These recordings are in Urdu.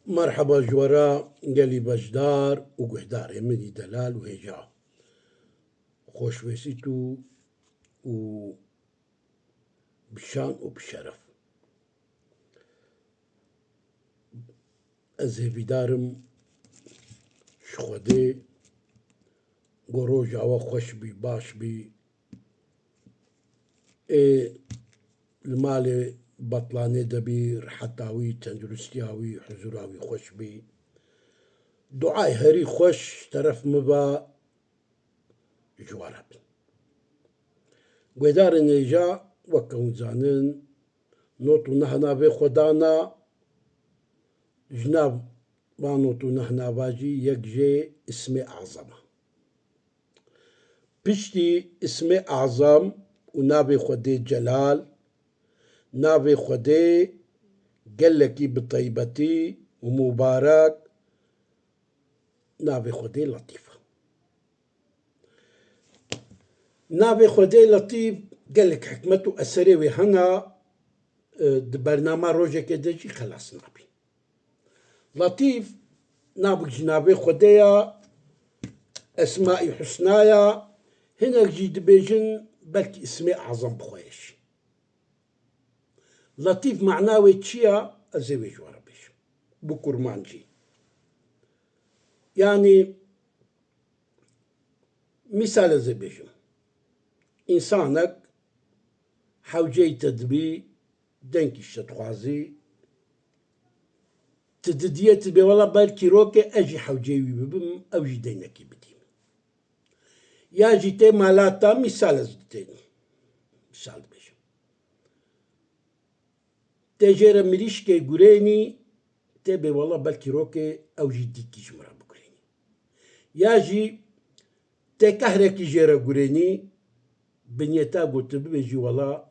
مرحبا جوارا قالي بجدار وقهدار مني دلال وهجا خوشويسيتو وبشان وبشرف أزهفي دارم شخودي قروج عوا خوش بي باش بي المالي بطلاني دبي رحتاوي تندرستياوي حزوراوي خوش بي دعاي هري خوش طرف مبا جوارا بي قهدار نيجا وكون زانن نوتو نهنا في خدانا جناب بانوتو نهنا باجي يكجي اسمي أعظم بشتي اسمي أعظم ونابي خدي جلال نابي خدي قلكي بطيبتي ومبارك نابي خدي لطيفة نابي خدي لطيف قالك حكمته أسريوي هنا برنامج روجة كده جي خلاص نابي لطيف نابك جنابي خديا أسمائي حسنايا هنا جيد بيجن بلكي اسمي أعظم بخويش لطيف معناوي تشيا أزيوي جوارا بيش بكرمانجي يعني مثال زي بيجن إنسانك حوجي تدبي دنكي الشتخوازي تدديت بي والله بالكي روكي أجي حوجي ببم أوجي دينكي بديم ياجي تي مالاتا مثال زدتيني مثال بيجن تجرى مريشكي قريني تبي والله بالكي روكي أوجي ديكي جمرا بقريني ياجي تكهركي جيرا قريني بنيتا قلت بيجي والله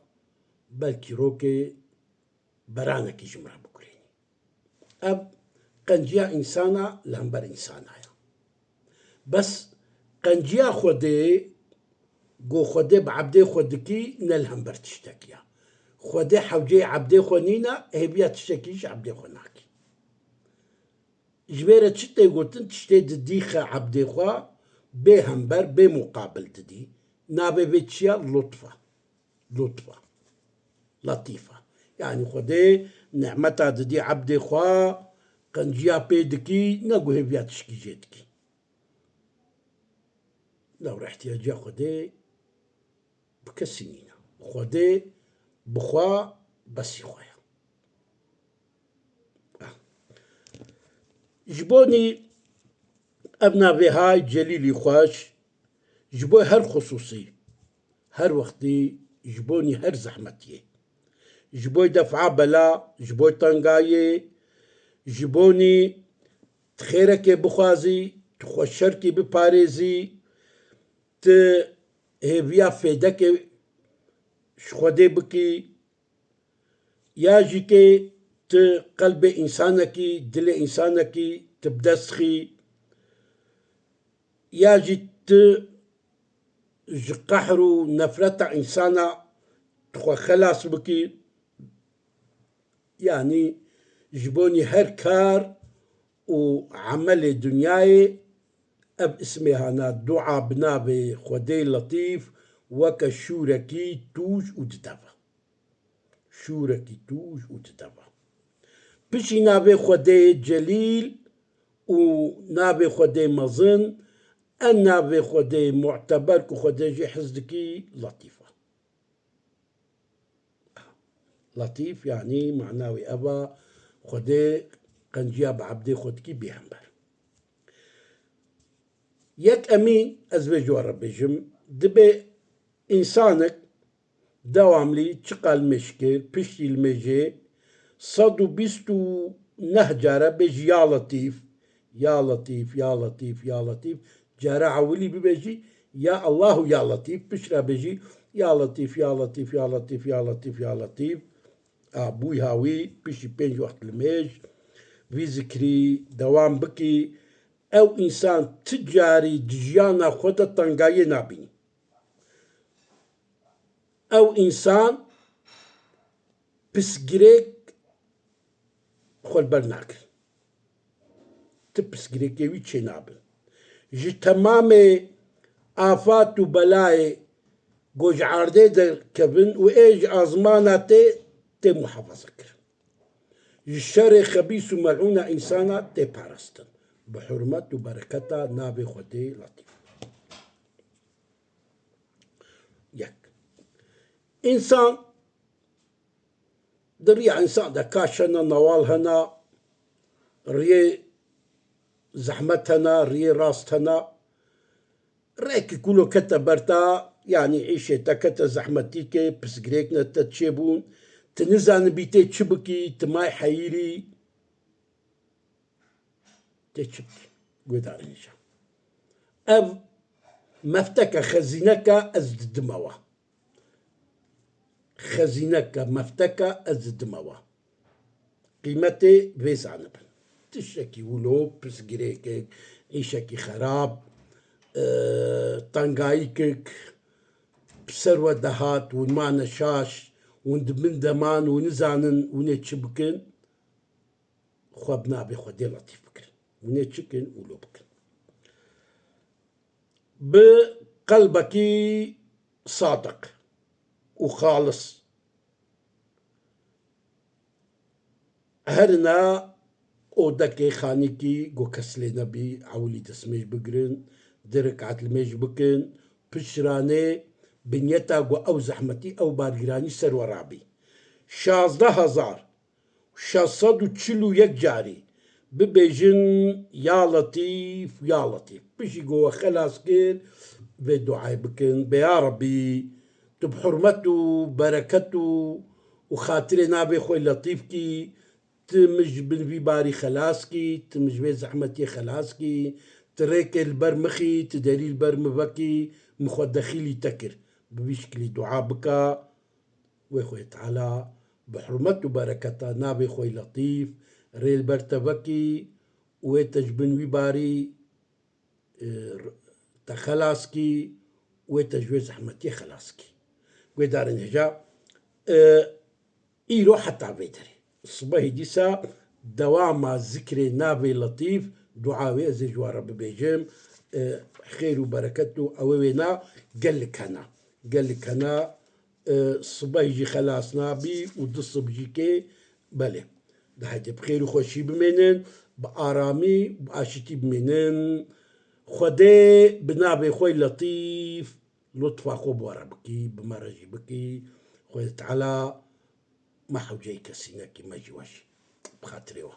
بالكي روكي برانكي جمرا بقريني أب قنجيا إنسانا لهمبر إنسانا بس قنجيا خودي قو خودي بعبدي خودكي نلهمبر تشتكيا خودي حوجي عبدي خونينا هبيا تشتكيش عبدي خوناكي جبيرة تشتي قلتن تشتي ديخة عبدي خوا بهمبر بمقابل تدي نابي بيتشيا لطفة لطيفة يعني خودي نعمتا ددي عبدي خوا قنجيا بيدكي نقو هبيا تشكي جيتكي لو رحت يا خودي بكسنينا خودي بخوا بسي خويا جبوني أبنا في هاي جليلي خوش جبوي هر خصوصي هر وقتي جبوني هر زحمتي جبوي دفعة بلا جبوي طنقاية جبوني تخيرك بخوازي تخوشرك بباريزي هبيا فيدك شخودي بكي ياجيكي قلب إنسانك دل إنسانك تبدسخي ياجي قحرو نفرة إنسانا تخو خلاص بكي يعني جبوني هر كار وعمل دنياي أب اسمها أنا دعاء بنابي خدي لطيف وكشوركي توج وتتابع شوركي توج وتتابع بشي نابي خدي جليل ونابي خدي مظن النابي خدي معتبر كخدي جي حزدكي لطيفة لطيف يعني معناوي أبا خدي قنجيا بعبدي خدكي بيهمبر يك أمين أزبيج وربيجم دبي إنسانك دوام لي تشقى المشكل بشتي المجي صدو بيستو نهجارة بيجي يا لطيف يا لطيف يا لطيف يا لطيف جارة عولي بيجي يا الله يا لطيف بشرا بيجي يا لطيف يا لطيف يا لطيف يا لطيف يا لطيف أبوي هاوي بشي بينج وقت الميج في ذكري دوام بكي أو إنسان تجاري دجيانا خودة تنقاية نابيني أو إنسان بسجريك خول برناكل تبسگرێکێوی چێ نابن ji temamê afat û belayê gojardê derkevin û ê ji azmana tê muhefazakirin. Ji şerê xebîs û melûna însana tê parastin. Bi hurmet û bereketa navê Xwedê letîf. Yek. İnsan di rêya însan de kaş hene, newal hene, rêyê zehmet hene, rêyê rast hene, rêkê ku lo kete ber te yanî êşê te kete zehmetî kê, pirsgirêk ne te çêbûn, tu nizanî bî tê çi bikî, tu may heyîrî, tê çi bikî guhdarî hêja. Ev mefteke xezîneke ez didim ewa. Xezîneke mefteke ez didim ewa. Qîmetê vê zanibin. Tiştekî wilo, pirsgirêkek, êşekî xerab, tengayîkek, serwe dehat, hûn mane şaş, hûn dibin deman û nizanin hûnê çi bikin, xwe bi navê Xwedê letîf bikirin. Hûnê çi bikin wilo bikin. Bi qelbekî sadiq û xalis herina odekê xanîkî got kes lê nebî, ewilî destmêj bigirin, di rekat li mêj bikin, pişranê bi niyeta got ew zehmetî ew bargîranî ser we rabî. 16,641 carî bibêjin ya letîf ya letîf. Piştî got we xelas kir vê duayê bikin bê ya Rebbî tu bi hurmet û bereket û xatirê navê xwe letîf kî, tu min ji vî barî xelas kî, tu min ji vê zehmetiyê xelas kî, tu rêkê li ber mixî, tu derî li ber min vekî, min xwe dexîlî te kir. Bi vî şekilî dua bike, wê Xwedê Teala bi hurmet û bereketa navê xwe letîf rê li ber te vekî û wê te ji bin vî barî te xelas kî, wê te ji vê zehmetiyê xelas kî. Guhdarên hêja îro heta vê derê sibehê dîsa dewama zikrê navê letîf dua wê ez ê ji we re bibêjim xêr û bereket û ew ê wêna gelek hene. Gelek hene sibehê jî xelas nabî û di sib jî kê belê. Di hedê bi xêr û xweşî bimênin, bi aramî bi aşîtî bimênin. Xwedê bi navê xwe letîf lutfa xwe bi we re bikî, bi me re jî bikî. Xwedê Teala me hewceyê kesî nekî, me jî weş. Bi xatirê we.